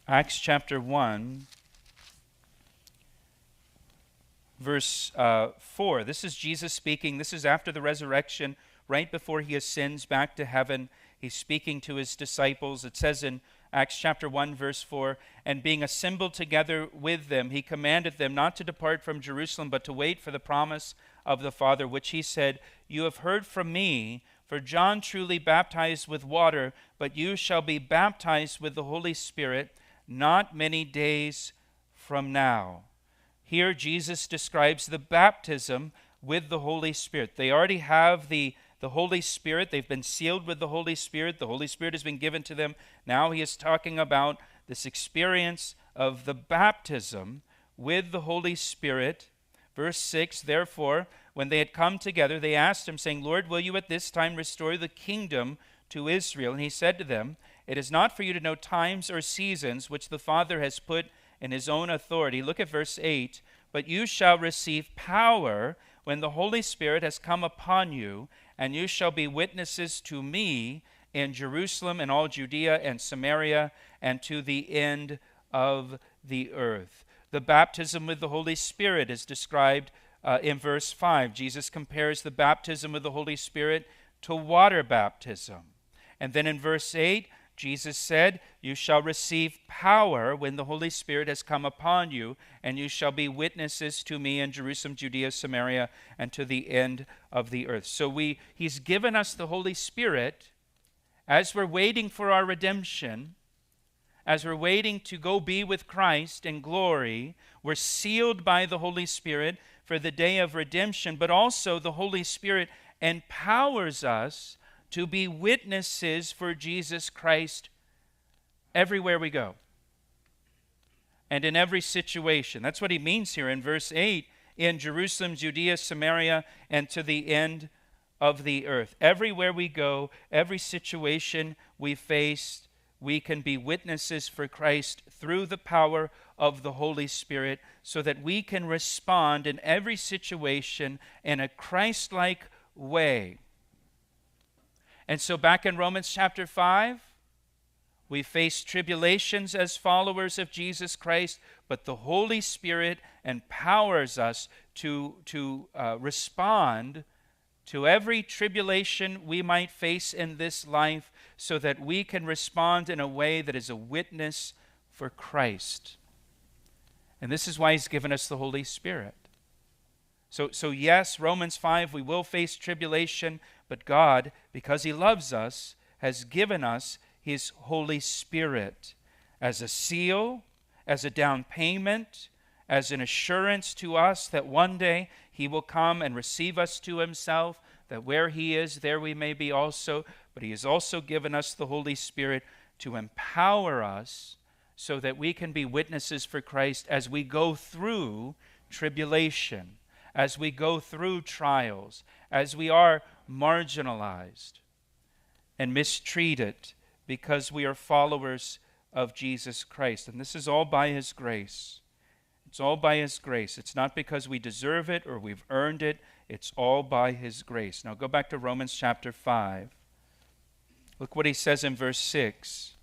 Acts chapter 1, verse 4. This is Jesus speaking. This is after the resurrection, right before he ascends back to heaven. He's speaking to his disciples. It says in Acts chapter 1, verse 4, "And being assembled together with them, he commanded them not to depart from Jerusalem, but to wait for the promise of the Father, which he said, 'You have heard from me, for John truly baptized with water, but you shall be baptized with the Holy Spirit not many days from now.'" Here Jesus describes the baptism with the Holy Spirit. They already have the Holy Spirit. They've been sealed with the Holy Spirit. The Holy Spirit has been given to them. Now he is talking about this experience of the baptism with the Holy Spirit. Verse 6, "Therefore, when they had come together, they asked him, saying, 'Lord, will you at this time restore the kingdom to Israel?' And he said to them, 'It is not for you to know times or seasons which the Father has put in his own authority.'" Look at verse 8. "But you shall receive power when the Holy Spirit has come upon you, and you shall be witnesses to me in Jerusalem and all Judea and Samaria and to the end of the earth." The baptism with the Holy Spirit is described in verse 5. Jesus compares the baptism with the Holy Spirit to water baptism. And then in verse 8, Jesus said, "You shall receive power when the Holy Spirit has come upon you, and you shall be witnesses to me in Jerusalem, Judea, Samaria, and to the end of the earth." So he's given us the Holy Spirit as we're waiting for our redemption, as we're waiting to go be with Christ in glory. We're sealed by the Holy Spirit for the day of redemption, but also the Holy Spirit empowers us to be witnesses for Jesus Christ everywhere we go and in every situation. That's what he means here in verse 8, in Jerusalem, Judea, Samaria, and to the end of the earth. Everywhere we go, every situation we face, we can be witnesses for Christ through the power of the Holy Spirit, so that we can respond in every situation in a Christ-like way. And so back in Romans chapter 5, we face tribulations as followers of Jesus Christ, but the Holy Spirit empowers us to respond to every tribulation we might face in this life, so that we can respond in a way that is a witness for Christ. And this is why he's given us the Holy Spirit. So yes, Romans 5, we will face tribulation, but God, because he loves us, has given us his Holy Spirit as a seal, as a down payment, as an assurance to us that one day he will come and receive us to himself, that where he is, there we may be also. But he has also given us the Holy Spirit to empower us so that we can be witnesses for Christ as we go through tribulation, as we go through trials, as we are marginalized and mistreated because we are followers of Jesus Christ. And this is all by his grace. It's all by his grace. It's not because we deserve it or we've earned it. It's all by his grace. Now go back to Romans chapter 5. Look what he says in verse 6.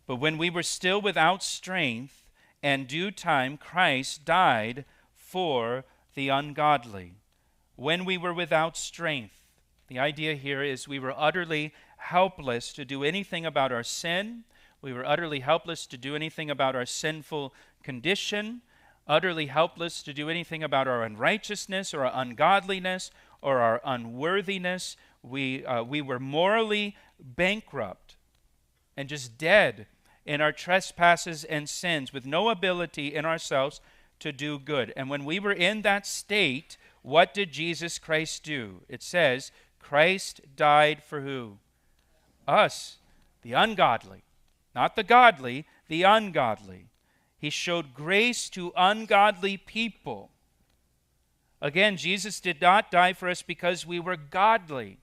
"But when we were still without strength, and due time, Christ died for the ungodly." When we were without strength, the idea here is we were utterly helpless to do anything about our sin. We were utterly helpless to do anything about our sinful condition, utterly helpless to do anything about our unrighteousness or our ungodliness or our unworthiness. We were morally bankrupt and just dead in our trespasses and sins, with no ability in ourselves to do good. And when we were in that state, what did Jesus Christ do? It says, Christ died for who? Us, the ungodly. Not the godly, the ungodly. He showed grace to ungodly people. Again, Jesus did not die for us because we were godly.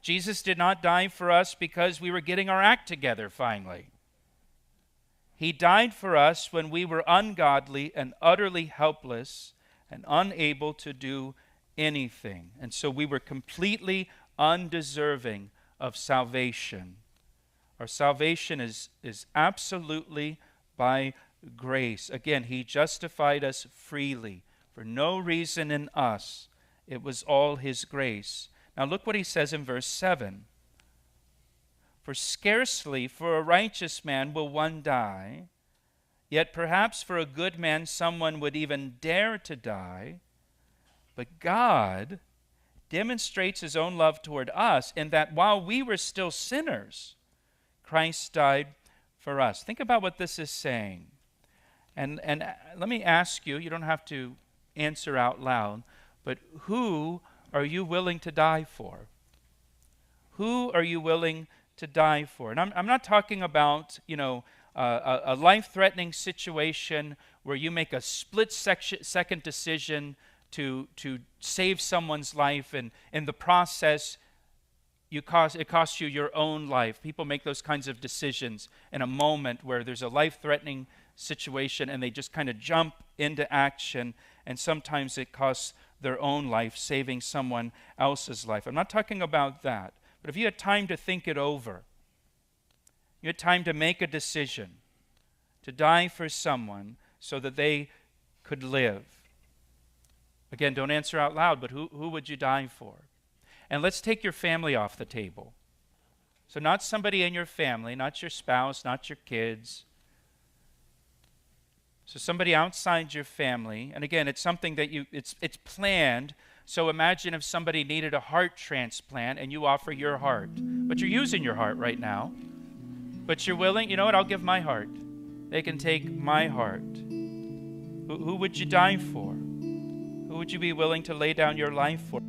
Jesus did not die for us because we were getting our act together finally. He died for us when we were ungodly and utterly helpless and unable to do anything. And so we were completely undeserving of salvation, Our salvation is absolutely by grace. Again, he justified us freely for no reason in us. It was all his grace. Now look what he says in verse 7. For scarcely for a righteous man will one die, yet perhaps for a good man someone would even dare to die. But God demonstrates his own love toward us in that while we were still sinners, Christ died for us. Think about what this is saying. And let me ask you, you don't have to answer out loud, but who are you willing to die for? Who are you willing to die for? And I'm not talking about, a life-threatening situation where you make a split-second decision to save someone's life, and in the process, it costs you your own life. People make those kinds of decisions in a moment where there's a life-threatening situation, and they just kind of jump into action, and sometimes it costs their own life, saving someone else's life. I'm not talking about that. But if you had time to think it over, you had time to make a decision to die for someone so that they could live. Again, don't answer out loud, but who would you die for? And let's take your family off the table. So not somebody in your family, not your spouse, not your kids. So somebody outside your family. And again, it's something that it's planned. So imagine if somebody needed a heart transplant and you offer your heart. But you're using your heart right now. But you're willing, you know what, I'll give my heart. They can take my heart. Who would you die for? Who would you be willing to lay down your life for?